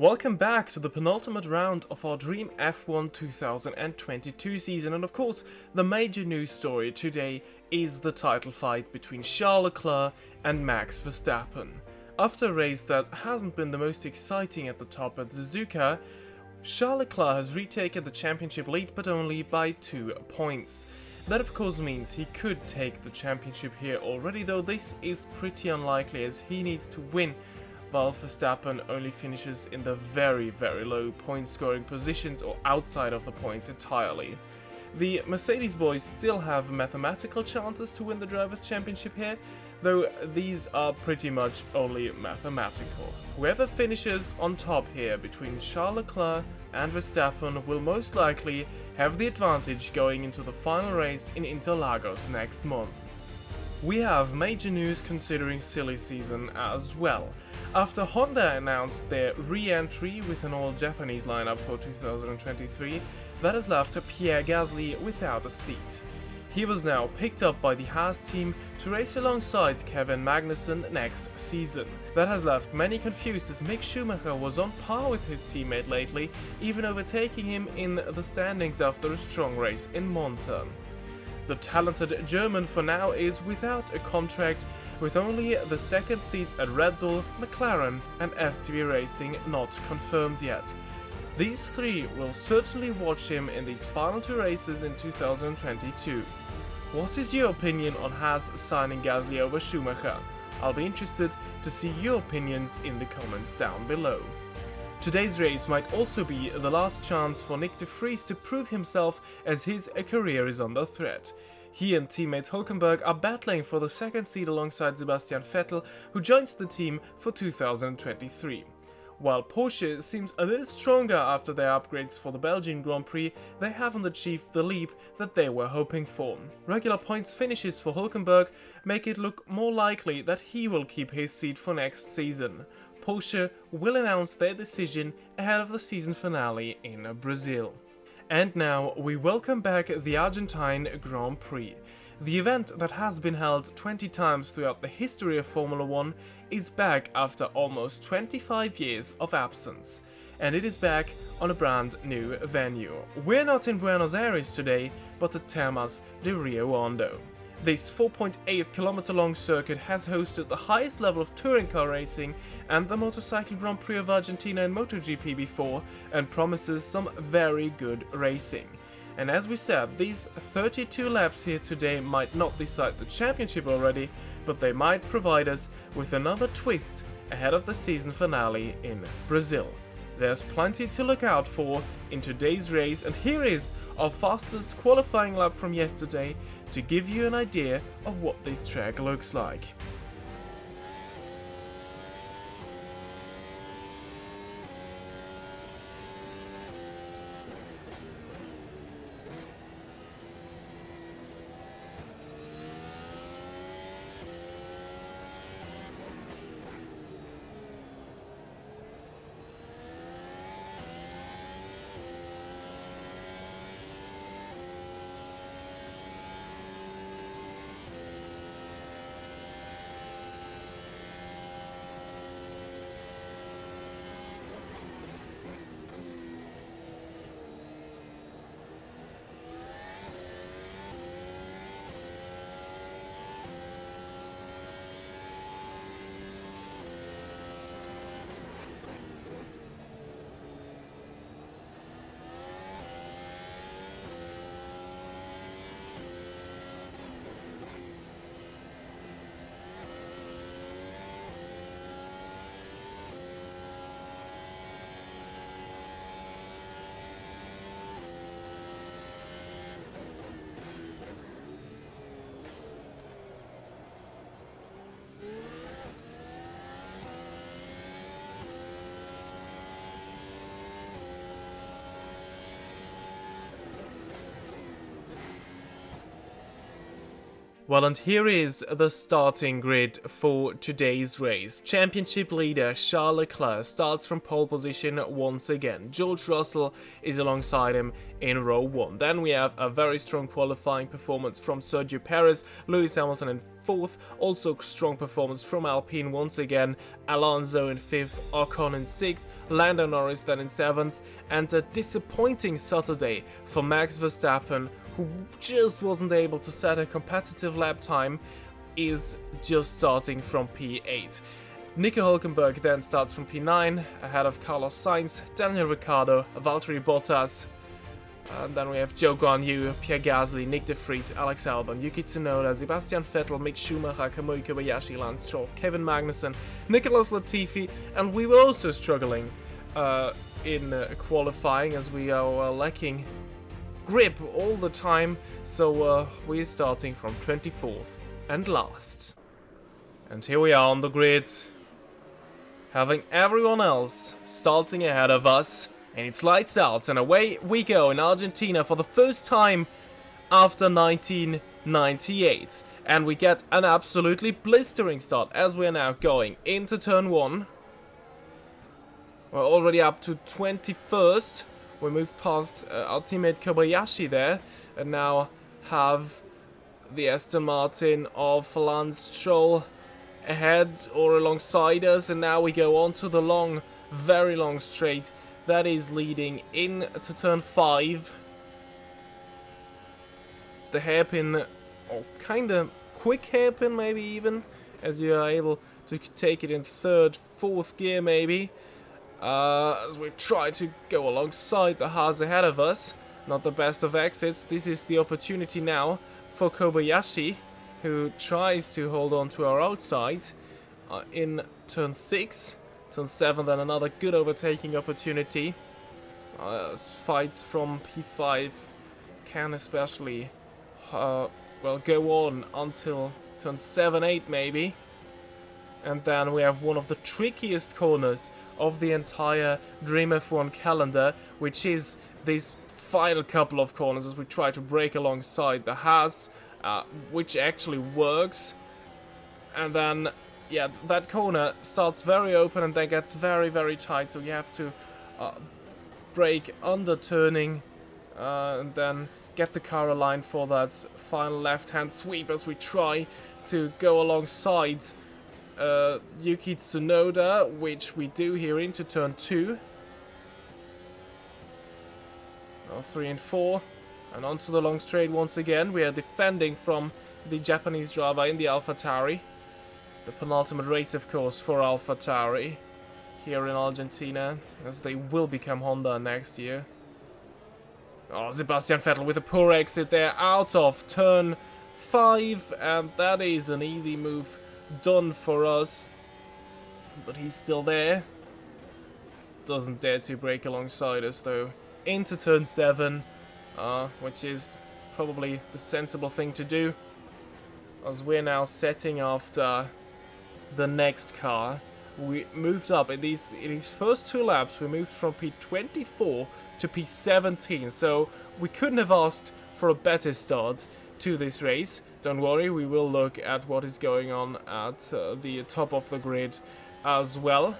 Welcome back to the penultimate round of our Dream F1 2022 season, and of course the major news story today is the title fight between Charles Leclerc and Max Verstappen. After a race that hasn't been the most exciting at the top at Suzuka, Charles Leclerc has retaken the championship lead, but only by 2 points. That of course means he could take the championship here already, though this is pretty unlikely as he needs to win, while Verstappen only finishes in the very low point scoring positions or outside of the points entirely. The Mercedes boys still have mathematical chances to win the Drivers' Championship here, though these are pretty much only mathematical. Whoever finishes on top here between Charles Leclerc and Verstappen will most likely have the advantage going into the final race in Interlagos next month. We have major news considering silly season as well. After Honda announced their re-entry with an all-Japanese lineup for 2023, that has left Pierre Gasly without a seat. He was now picked up by the Haas team to race alongside Kevin Magnussen next season. That has left many confused as Mick Schumacher was on par with his teammate lately, even overtaking him in the standings after a strong race in Monza. The talented German for now is without a contract, with only the second seats at Red Bull, McLaren and STV Racing not confirmed yet. These three will certainly watch him in these final 2 races in 2022. What is your opinion on Haas signing Gasly over Schumacher? I'll be interested to see your opinions in the comments down below. Today's race might also be the last chance for Nick de Vries to prove himself, as his career is under threat. He and teammate Hülkenberg are battling for the second seat alongside Sebastian Vettel, who joins the team for 2023. While Porsche seems a little stronger after their upgrades for the Belgian Grand Prix, they haven't achieved the leap that they were hoping for. Regular points finishes for Hülkenberg make it look more likely that he will keep his seat for next season. Porsche will announce their decision ahead of the season finale in Brazil. And now we welcome back the Argentine Grand Prix. The event that has been held 20 times throughout the history of Formula 1 is back after almost 25 years of absence. And it is back on a brand new venue. We're not in Buenos Aires today, but at Termas de Rio Hondo. This 4.8 kilometer long circuit has hosted the highest level of touring car racing and the Motorcycle Grand Prix of Argentina and MotoGP before, and promises some very good racing. And as we said, these 32 laps here today might not decide the championship already, but they might provide us with another twist ahead of the season finale in Brazil. There's plenty to look out for in today's race, and here is our fastest qualifying lap from yesterday to give you an idea of what this track looks like. Well, and here is the starting grid for today's race. Championship leader Charles Leclerc starts from pole position once again. George Russell is alongside him in row 1. Then we have a very strong qualifying performance from Sergio Perez, Lewis Hamilton in 4th, also strong performance from Alpine once again, Alonso in 5th, Ocon in 6th, Lando Norris then in 7th, and a disappointing Saturday for Max Verstappen, who just wasn't able to set a competitive lap time, is just starting from P8. Nico Hülkenberg then starts from P9, ahead of Carlos Sainz, Daniel Ricciardo, Valtteri Bottas, and then we have Zhou Guanyu, Pierre Gasly, Nick de Vries, Alex Albon, Yuki Tsunoda, Sebastian Vettel, Mick Schumacher, Kamui Kobayashi, Lance Stroll, Kevin Magnussen, Nicolas Latifi, and we were also struggling in qualifying as we are lacking grip all the time, so we're starting from 24th and last. And here we are on the grid, having everyone else starting ahead of us. And it's lights out, and away we go in Argentina for the first time after 1998. And we get an absolutely blistering start as we are now going into turn 1. We're already up to 21st. We moved past our teammate Kobayashi there, and now have the Aston Martin of Lance Stroll ahead or alongside us. And now we go on to the long, very long straight that is leading in to turn 5. The hairpin, or kinda quick hairpin maybe even, as you are able to take it in 3rd, 4th gear maybe, as we try to go alongside the Haas ahead of us. Not the best of exits. This is the opportunity now for Kobayashi, who tries to hold on to our outside in turn 6. Turn 7, then another good overtaking opportunity. Fights from P5 can especially well, go on until turn 7, 8 maybe. And then we have one of the trickiest corners of the entire Dream F1 calendar, which is this final couple of corners as we try to brake alongside the Haas, which actually works. And then yeah, that corner starts very open and then gets very, very tight, so you have to brake under turning and then get the car aligned for that final left-hand sweep as we try to go alongside Yuki Tsunoda, which we do here into turn 2. 3 and 4, and onto the long straight once again. We are defending from the Japanese driver in the AlphaTauri. The penultimate race, of course, for AlphaTauri here in Argentina, as they will become Honda next year. Oh, Sebastian Vettel with a poor exit there out of turn 5, and that is an easy move done for us. But he's still there. Doesn't dare to brake alongside us, though. Into turn 7, which is probably the sensible thing to do, as we're now setting after the next car. We moved up in these first 2 laps. We moved from P24 to P17, so we couldn't have asked for a better start to this race. Don't worry, we will look at what is going on at the top of the grid as well,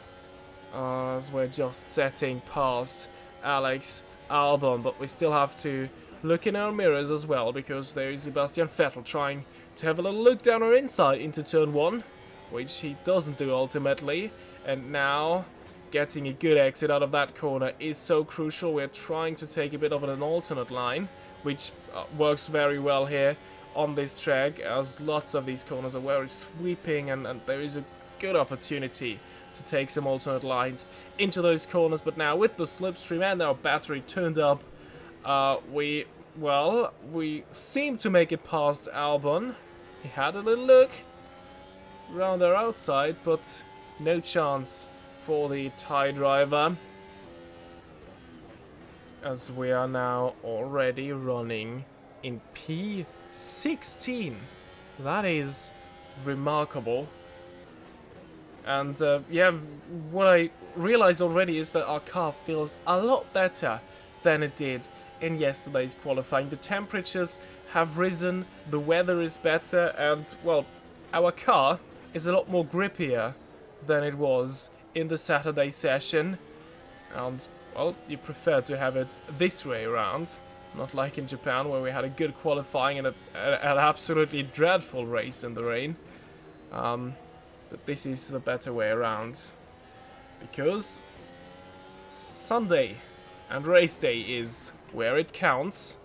as we're just setting past Alex Albon, but we still have to look in our mirrors as well, because there is Sebastian Vettel trying to have a little look down our inside into turn 1, which he doesn't do ultimately. And now getting a good exit out of that corner is so crucial. We're trying to take a bit of an alternate line, which works very well here on this track, as lots of these corners are very sweeping, and there is a good opportunity to take some alternate lines into those corners. But now with the slipstream and our battery turned up, we seem to make it past Albon. He had a little look around our outside, but no chance for the Thai driver, as we are now already running in P16. That is remarkable. And yeah, what I realized already is that our car feels a lot better than it did in yesterday's qualifying. The temperatures have risen, the weather is better, and well, our car is a lot more grippier than it was in the Saturday session. And well, you prefer to have it this way around, not like in Japan, where we had a good qualifying and an absolutely dreadful race in the rain. But this is the better way around, because Sunday, and race day is where it counts.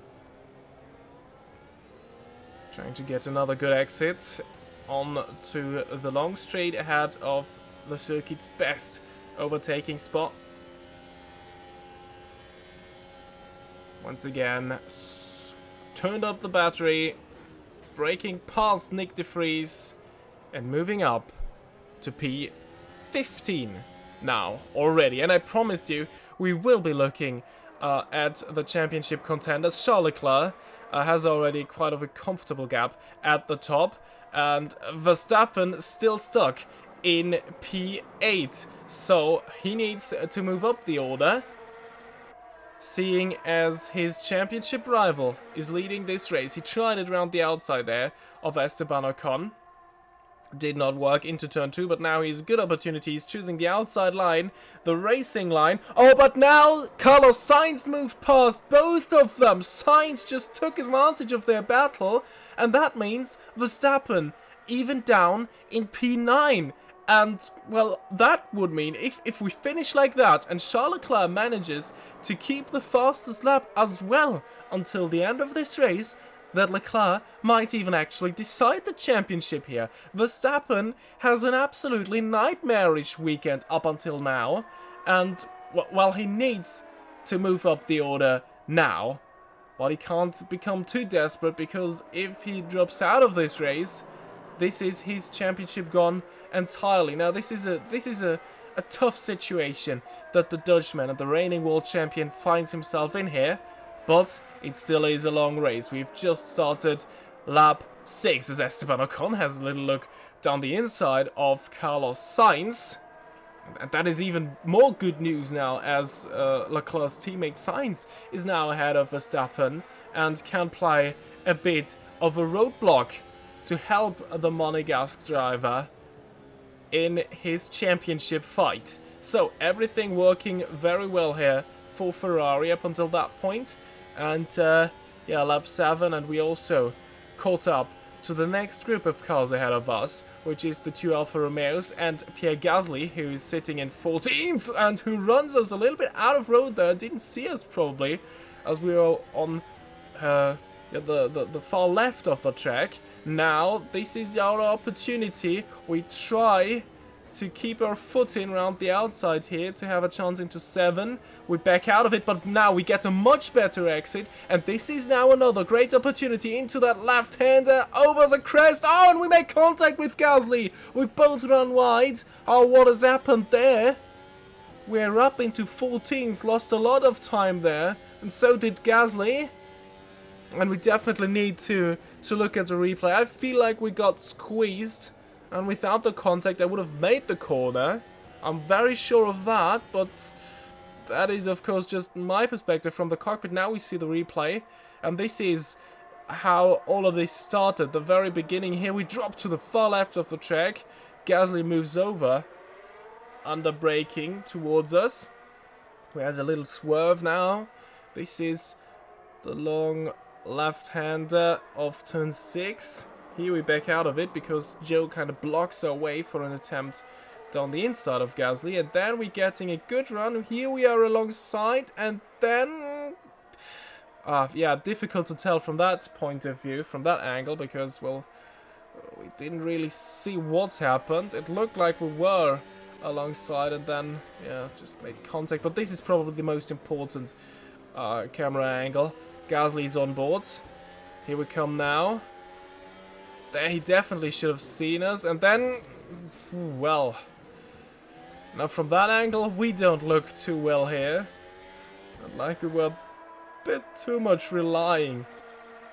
Trying to get another good exit on to the long straight ahead of the circuit's best overtaking spot. Once again, turned up the battery, braking past Nick de Vries and moving up to P15 now already. And I promised you we will be looking at the championship contenders. Charles Leclerc has already quite of a comfortable gap at the top, and Verstappen still stuck in P8, so he needs to move up the order, seeing as his championship rival is leading this race. He tried it around the outside there of Esteban Ocon. Did not work into turn 2, but now he's good opportunities choosing the outside line, the racing line. Oh, but now Carlos Sainz moved past both of them. Sainz just took advantage of their battle, and that means Verstappen even down in P9. And, well, that would mean if we finish like that and Charles Leclerc manages to keep the fastest lap as well until the end of this race, that Leclerc might even actually decide the championship here. Verstappen has an absolutely nightmarish weekend up until now, and well, he needs to move up the order now, but he can't become too desperate, because if he drops out of this race, this is his championship gone entirely. Now this is a tough situation that the Dutchman and the reigning world champion finds himself in here, but it still is a long race. We've just started lap 6 as Esteban Ocon has a little look down the inside of Carlos Sainz. And that is even more good news now, as Leclerc's teammate Sainz is now ahead of Verstappen and can play a bit of a roadblock to help the Monegasque driver in his championship fight. So everything working very well here for Ferrari up until that point. And yeah, lap 7, and we also caught up to the next group of cars ahead of us, which is the 2 Alfa Romeos and Pierre Gasly, who is sitting in 14th and who runs us a little bit out of road there. Didn't see us probably, as we were on the far left of the track. Now this is our opportunity. We try to keep our foot in around the outside here to have a chance into 7. We back out of it, but now we get a much better exit, and this is now another great opportunity into that left-hander over the crest. Oh, and we make contact with Gasly. We both run wide. Oh, what has happened there? We're up into 14th, lost a lot of time there, and so did Gasly. And we definitely need to look at the replay. I feel like we got squeezed, and without the contact I would have made the corner. I'm very sure of that, but that is of course just my perspective from the cockpit. Now we see the replay, and this is how all of this started. The very beginning here, we drop to the far left of the track. Gasly moves over, under braking towards us. We had a little swerve now. This is the long left-hander of turn 6. Here we back out of it because Joe kind of blocks our way for an attempt down the inside of Gasly, and then we're getting a good run. Here we are alongside, and then yeah, difficult to tell from that point of view, from that angle, because, well, we didn't really see what happened. It looked like we were alongside, and then, yeah, just made contact. But this is probably the most important camera angle. Gasly's on board. Here we come now. There, he definitely should have seen us, and then, well, now from that angle we don't look too well here. And like we were a bit too much relying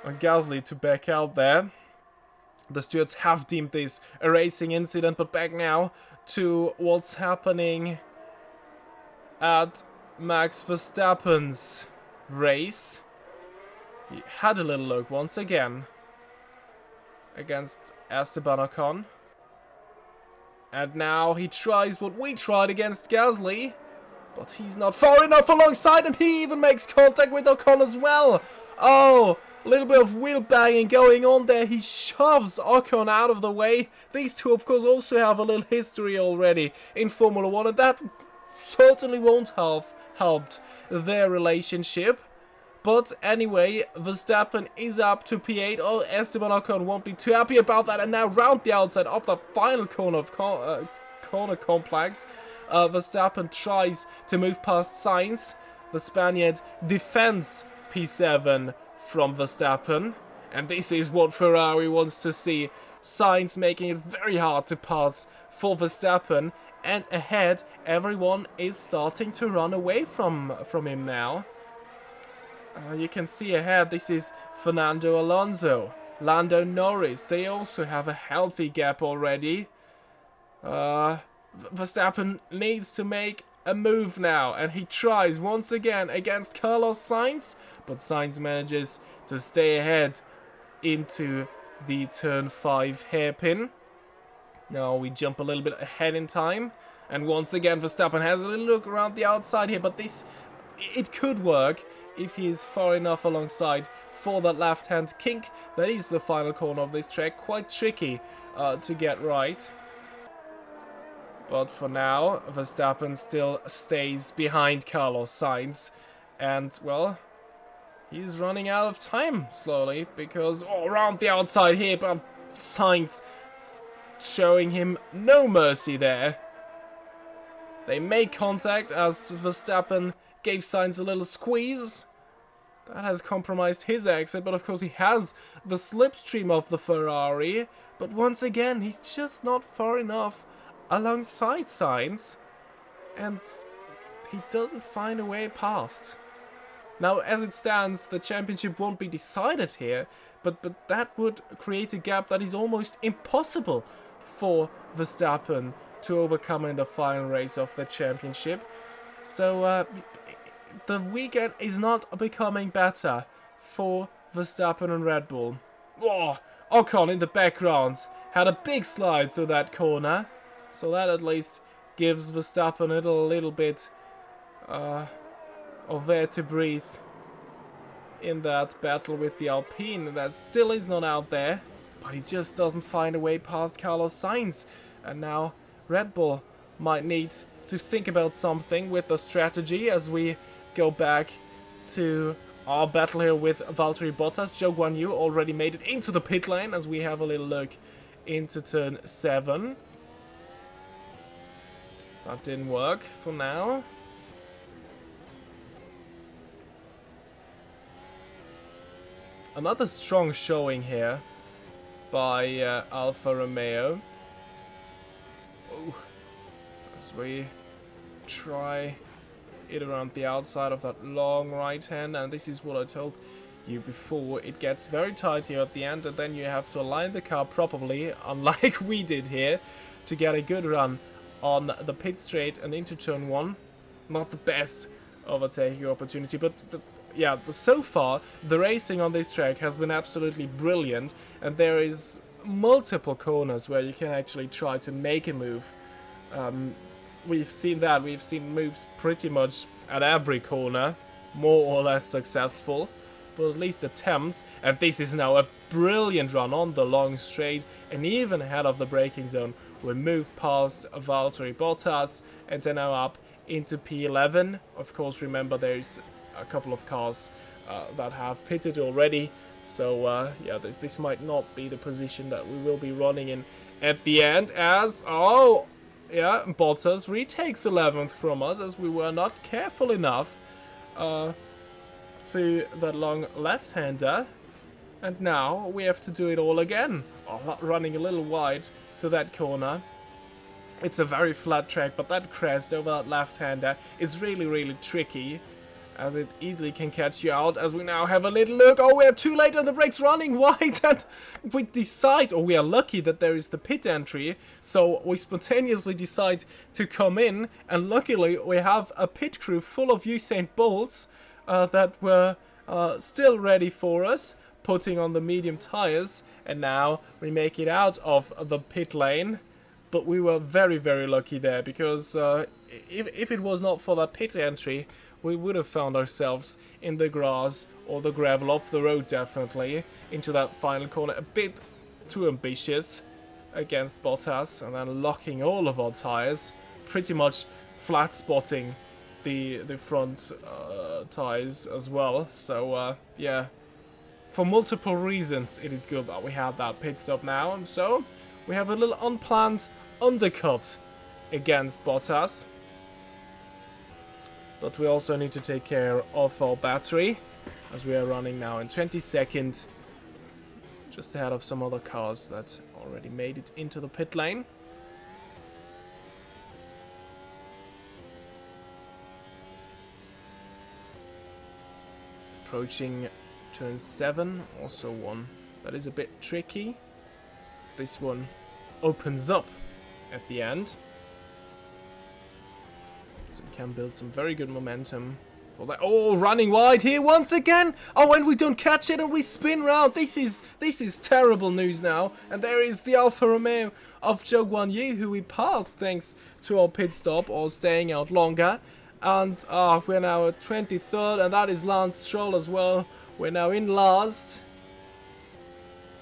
on Gasly to back out there. The stewards have deemed this a racing incident, but back now to what's happening at Max Verstappen's race. He had a little look once again against Esteban Ocon. And now he tries what we tried against Gasly, but he's not far enough alongside him. He even makes contact with Ocon as well. Oh, a little bit of wheel banging going on there. He shoves Ocon out of the way. These two, of course, also have a little history already in Formula 1, and that certainly won't help helped their relationship. But anyway, Verstappen is up to P8. Oh, Esteban Ocon won't be too happy about that. And now round the outside of the final corner of corner complex, Verstappen tries to move past Sainz. The Spaniard defends P7 from Verstappen. And this is what Ferrari wants to see. Sainz making it very hard to pass for Verstappen. And ahead, everyone is starting to run away from him now. You can see ahead, this is Fernando Alonso, Lando Norris. They also have a healthy gap already. Verstappen needs to make a move now, and he tries once again against Carlos Sainz, but Sainz manages to stay ahead into the turn 5 hairpin. Now we jump a little bit ahead in time, and once again Verstappen has a little look around the outside here, but it could work if he is far enough alongside for that left-hand kink. That is the final corner of this track. Quite tricky to get right. But for now, Verstappen still stays behind Carlos Sainz. And, well, he's running out of time slowly. Because, around the outside here, but Sainz showing him no mercy there. They make contact as Verstappen gave Sainz a little squeeze. That has compromised his exit, but of course he has the slipstream of the Ferrari. But once again, he's just not far enough alongside Sainz, and he doesn't find a way past. Now, as it stands, the championship won't be decided here, but that would create a gap that is almost impossible for Verstappen to overcome in the final race of the championship. So, the weekend is not becoming better for Verstappen and Red Bull. Oh, Ocon in the background had a big slide through that corner, so that at least gives Verstappen a little bit of air to breathe in that battle with the Alpine. That still is not out there, but he just doesn't find a way past Carlos Sainz. And now Red Bull might need to think about something with the strategy as we go back to our battle here with Valtteri Bottas. Zhou Guanyu already made it into the pit lane as we have a little look into turn 7. That didn't work for now. Another strong showing here by Alfa Romeo. Oh, as we try it around the outside of that long right hand, and this is what I told you before. It gets very tight here at the end, and then you have to align the car properly, unlike we did here, to get a good run on the pit straight and into turn 1. Not the best overtaking opportunity, but yeah, so far the racing on this track has been absolutely brilliant, and there is multiple corners where you can actually try to make a move. We've seen that. We've seen moves pretty much at every corner, more or less successful, but at least attempts. And this is now a brilliant run on the long straight, and even ahead of the braking zone. We move past Valtteri Bottas, and they're now up into P11. Of course, remember there's a couple of cars that have pitted already, so yeah, this might not be the position that we will be running in at the end, as yeah, Bottas retakes 11th from us as we were not careful enough through that long left-hander. And now we have to do it all again. Running a little wide through that corner. It's a very flat track, but that crest over that left-hander is really, really tricky, as it easily can catch you out. As we now have a little look. Oh, we're too late on the brakes, running wide, and we decide, or we are lucky that there is the pit entry, so we spontaneously decide to come in, and luckily we have a pit crew full of Usain Bolts that were still ready for us, putting on the medium tires, and now we make it out of the pit lane. But we were very, very lucky there, because if it was not for that pit entry, we would have found ourselves in the grass or the gravel off the road, definitely, into that final corner. A bit too ambitious against Bottas, and then locking all of our tires, pretty much flat spotting the front tires as well. So yeah, for multiple reasons, it is good that we have that pit stop now. And so we have a little unplanned undercut against Bottas. But we also need to take care of our battery, as we are running now in 22nd, just ahead of some other cars that already made it into the pit lane. Approaching turn 7, also one that is a bit tricky. This one opens up at the end, so we can build some very good momentum for that. Oh, running wide here once again. Oh, and we don't catch it and we spin round. This is terrible news now. And there is the Alfa Romeo of Zhou Guanyu, who we passed thanks to our pit stop or staying out longer. And we're now at 23rd, and that is Lance Stroll as well. We're now in last.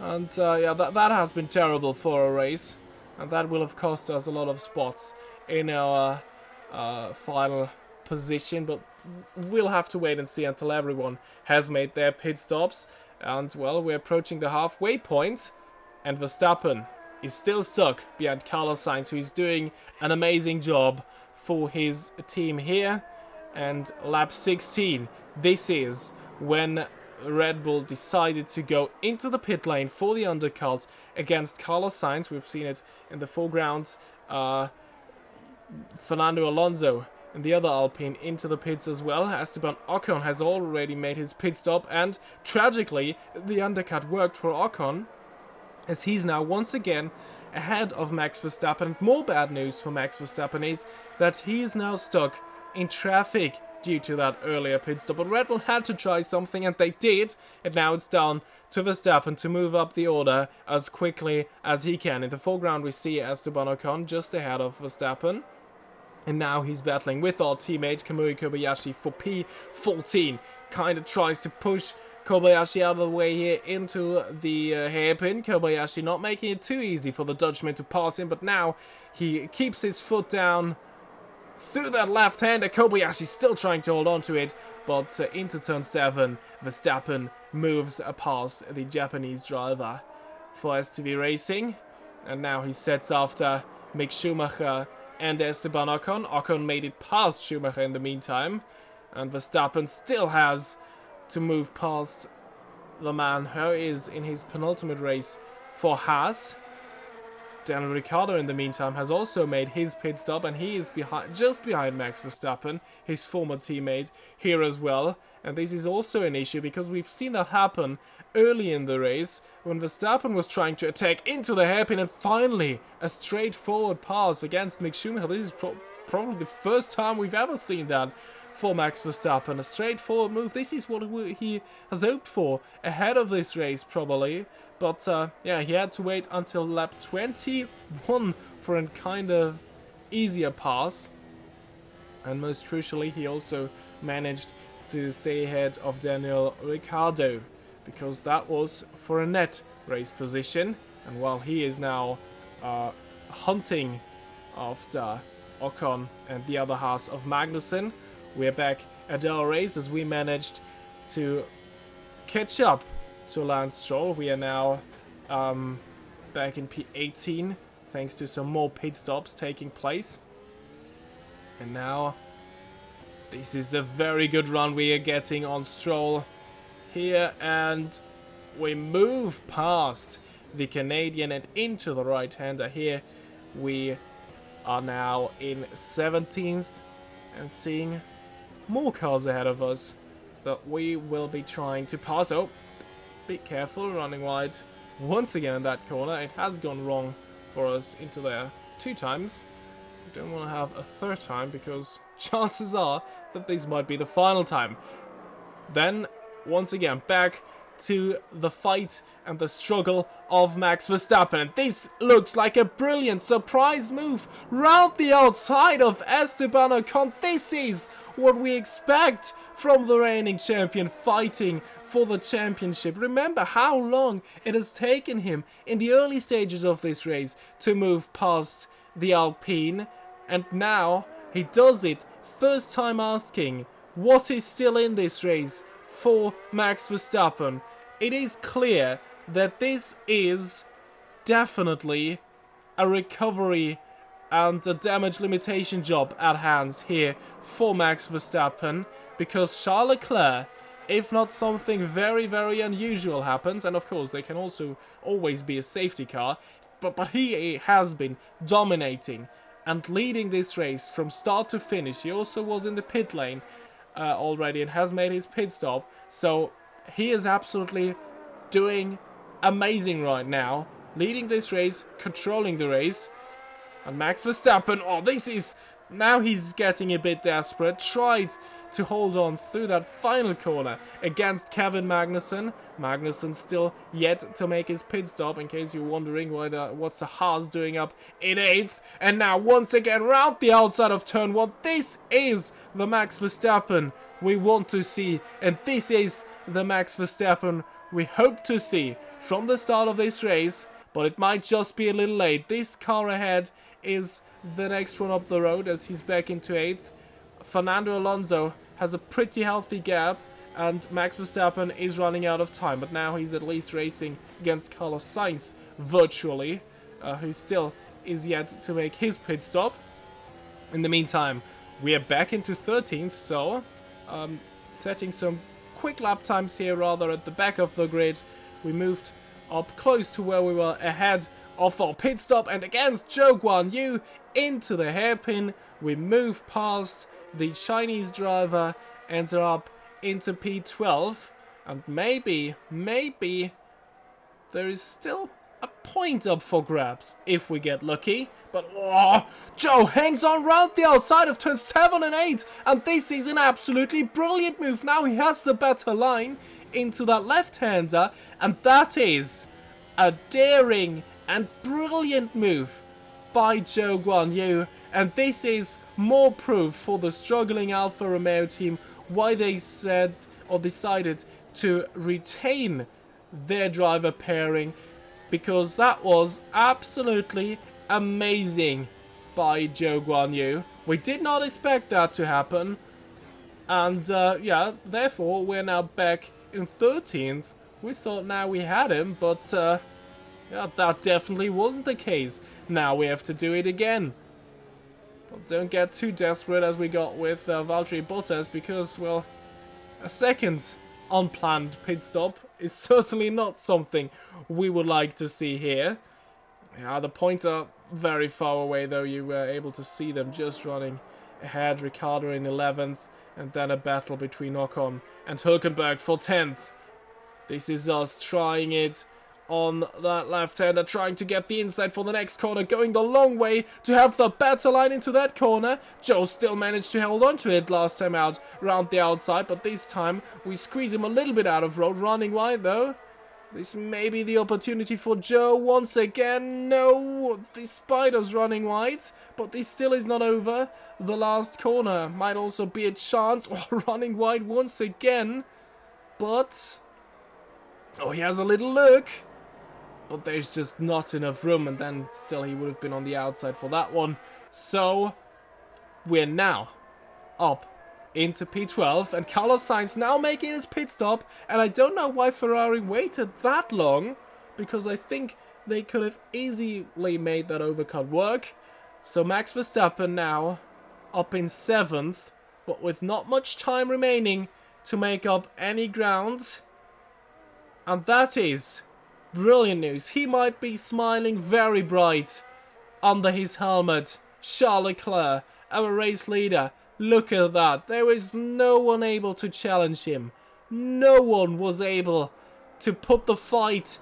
And yeah, that has been terrible for a race. And that will have cost us a lot of spots in our final position. But we'll have to wait and see until everyone has made their pit stops. And, well, we're approaching the halfway point. And Verstappen is still stuck behind Carlos Sainz, who is doing an amazing job for his team here. And lap 16, this is when Red Bull decided to go into the pit lane for the undercut against Carlos Sainz. We've seen it in the foreground. Fernando Alonso and the other Alpine into the pits as well. Esteban Ocon has already made his pit stop, and tragically the undercut worked for Ocon, as he's now once again ahead of Max Verstappen. And more bad news for Max Verstappen is that he is now stuck in traffic due to that earlier pit stop. But Red Bull had to try something, and they did. And now it's down to Verstappen to move up the order as quickly as he can. In the foreground we see Esteban Ocon just ahead of Verstappen. And now he's battling with our teammate Kamui Kobayashi for P14. Kind of tries to push Kobayashi out of the way here into the hairpin. Kobayashi not making it too easy for the Dutchman to pass him, but now he keeps his foot down through that left-hander. Kobayashi still trying to hold on to it, but into turn 7, Verstappen moves past the Japanese driver for STV Racing. And now he sets after Mick Schumacher and Esteban Ocon. Ocon made it past Schumacher in the meantime, and Verstappen still has to move past the man who is in his penultimate race for Haas. Daniel Ricciardo in the meantime has also made his pit stop, and he is just behind Max Verstappen, his former teammate, here as well. And this is also an issue because we've seen that happen early in the race when Verstappen was trying to attack into the hairpin, and finally a straightforward pass against Mick Schumacher. This is probably the first time we've ever seen that for Max Verstappen. A straightforward move. This is what he has hoped for ahead of this race, probably. But yeah, he had to wait until lap 21 for a kind of easier pass. And most crucially, he also managed to stay ahead of Daniel Ricciardo, because that was for a net race position. And while he is now hunting after Ocon and the other half of Magnussen, we're back at our race as we managed to catch up to Lance Stroll. We are now back in P18 thanks to some more pit stops taking place. And now this is a very good run we are getting on Stroll here, and we move past the Canadian and into the right-hander here. We are now in 17th and seeing more cars ahead of us that we will be trying to pass. Oh, be careful, running wide once again in that corner. It has gone wrong for us into there 2 times. We don't want to have a 3rd time, because chances are that this might be the final time. Then, once again, back to the fight and the struggle of Max Verstappen. And this looks like a brilliant surprise move round the outside of Esteban Ocon. This is what we expect from the reigning champion fighting for the championship. Remember how long it has taken him in the early stages of this race to move past the Alpine, and now he does it first time asking what is still in this race for Max Verstappen. It is clear that this is definitely a recovery and a damage limitation job at hands here for Max Verstappen, because Charles Leclerc, if not something very, very unusual happens, and of course there can also always be a safety car, but he has been dominating and leading this race from start to finish. He also was in the pit lane already and has made his pit stop, so he is absolutely doing amazing right now, leading this race, controlling the race. And Max Verstappen, oh, this is... Now he's getting a bit desperate. Tried to hold on through that final corner against Kevin Magnussen. Magnussen still yet to make his pit stop, in case you're wondering what's the Haas doing up in 8th. And now once again round the outside of turn 1. This is the Max Verstappen we want to see. And this is the Max Verstappen we hope to see from the start of this race. But it might just be a little late. This car ahead is the next one up the road as he's back into 8th. Fernando Alonso has a pretty healthy gap, and Max Verstappen is running out of time. But now he's at least racing against Carlos Sainz virtually, who still is yet to make his pit stop. In the meantime, we are back into 13th, so setting some quick lap times here rather at the back of the grid. We moved up close to where we were ahead of our pit stop, and against Zhou Guanyu into the hairpin. We move past the Chinese driver, enter up into P12, and maybe there is still a point up for grabs if we get lucky. But oh, Zhou hangs on round the outside of turns 7 and 8, and this is an absolutely brilliant move. Now he has the better line into that left-hander, and that is a daring and brilliant move by Zhou Guanyu, and this is more proof for the struggling Alfa Romeo team why they said or decided to retain their driver pairing, because that was absolutely amazing by Zhou Guanyu. We did not expect that to happen, and yeah, therefore we're now back in 13th. We thought now we had him, but yeah, that definitely wasn't the case. Now we have to do it again. But don't get too desperate as we got with Valtteri Bottas, because, well, a second unplanned pit stop is certainly not something we would like to see here. Yeah, the points are very far away, though. You were able to see them just running ahead. Ricciardo in 11th, and then a battle between Ocon and Hülkenberg for 10th. This is us trying it on that left-hander, trying to get the inside for the next corner, going the long way to have the better line into that corner. Zhou still managed to hold on to it last time out, round the outside, but this time we squeeze him a little bit out of road, running wide though. This may be the opportunity for Zhou once again. No, the Spider's running wide, but this still is not over. The last corner might also be a chance. Oh, running wide once again, but oh, he has a little look. But there's just not enough room, and then still he would have been on the outside for that one. So we're now up into P12, and Carlos Sainz now making his pit stop. And I don't know why Ferrari waited that long, because I think they could have easily made that overcut work. So Max Verstappen now up in 7th, but with not much time remaining to make up any ground. And that is brilliant news. He might be smiling very bright under his helmet. Charles Leclerc, our race leader. Look at that. There is no one able to challenge him. No one was able to put the fight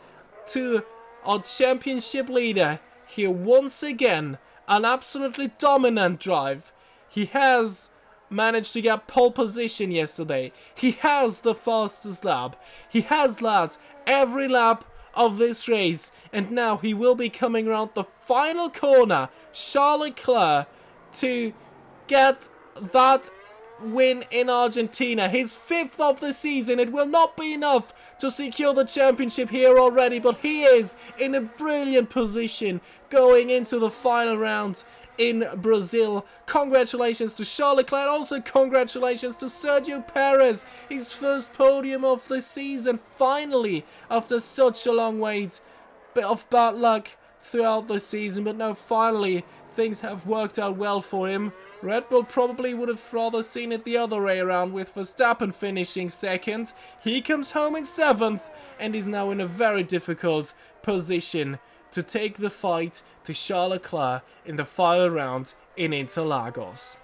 to our championship leader here once again. An absolutely dominant drive. He has managed to get pole position yesterday. He has the fastest lap. He has led every lap of this race, and now he will be coming around the final corner, Charles Leclerc, to get that win in Argentina, his 5th of the season. It will not be enough to secure the championship here already, but he is in a brilliant position going into the final round in Brazil. Congratulations to Charles Leclerc, also congratulations to Sergio Perez, his first podium of the season, finally, after such a long wait. Bit of bad luck throughout the season, but no, finally, things have worked out well for him. Red Bull probably would have rather seen it the other way around, with Verstappen finishing second. He comes home in 7th and is now in a very difficult position to take the fight to Charles Leclerc in the final round in Interlagos.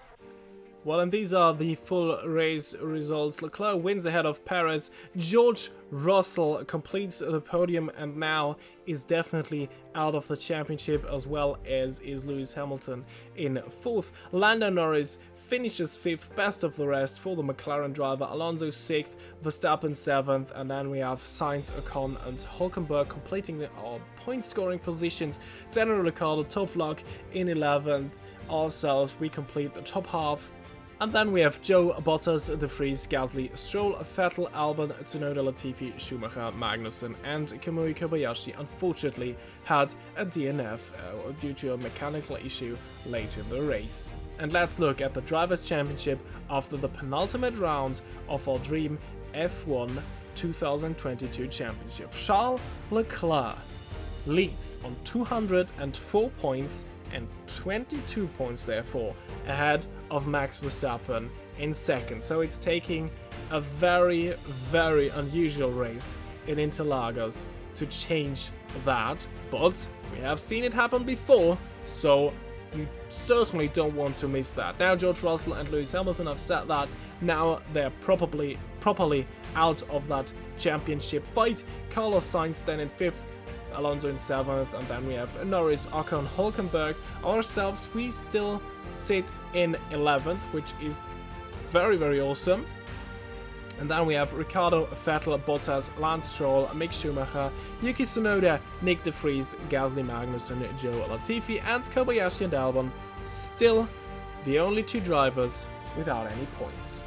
Well, and these are the full race results. Leclerc wins ahead of Perez. George Russell completes the podium and now is definitely out of the championship, as well as is Lewis Hamilton in 4th. Lando Norris finishes 5th, best of the rest for the McLaren driver. Alonso 6th, Verstappen 7th, and then we have Sainz, Ocon and Hülkenberg completing our point scoring positions. Daniel Ricciardo, tough luck in 11th. Ourselves, we complete the top half. And then we have Joe, Bottas, De Vries, Gasly, Stroll, Vettel, Albon, Tsunoda, Latifi, Schumacher, Magnussen and Kamui Kobayashi unfortunately had a DNF due to a mechanical issue late in the race. And let's look at the Drivers' Championship after the penultimate round of our Dream F1 2022 Championship. Charles Leclerc leads on 204 points and 22 points therefore ahead of Max Verstappen in 2nd. So it's taking a very, very unusual race in Interlagos to change that, but we have seen it happen before, so you certainly don't want to miss that. Now George Russell and Lewis Hamilton have said that, now they're properly out of that championship fight. Carlos Sainz then in 5th, Alonso in 7th, and then we have Norris, Ocon, Hülkenberg. Ourselves, we still sit in 11th, which is very, very awesome. And then we have Ricciardo, Vettel, Bottas, Lance Stroll, Mick Schumacher, Yuki Tsunoda, Nick De Vries, Gasly, Magnussen, Joe Latifi, and Kobayashi and Albon. Still the only 2 drivers without any points.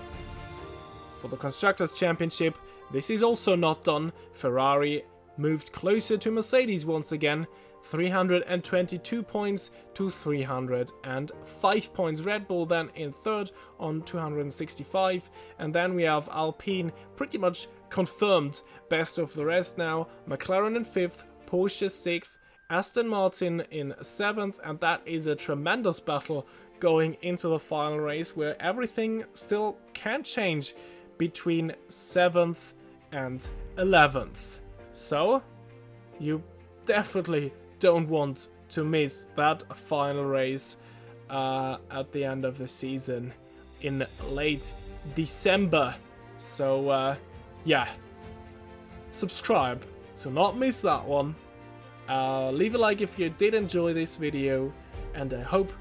For the Constructors' Championship, this is also not done. Ferrari moved closer to Mercedes once again, 322 points to 305 points. Red Bull then in 3rd on 265, and then we have Alpine pretty much confirmed best of the rest now. McLaren in 5th, Porsche 6th, Aston Martin in 7th, and that is a tremendous battle going into the final race where everything still can change between 7th and 11th. So, you definitely don't want to miss that final race at the end of the season in late December. So, yeah, subscribe to not miss that one. Leave a like if you did enjoy this video, and I hope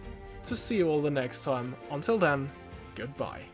to see you all the next time. Until then, goodbye.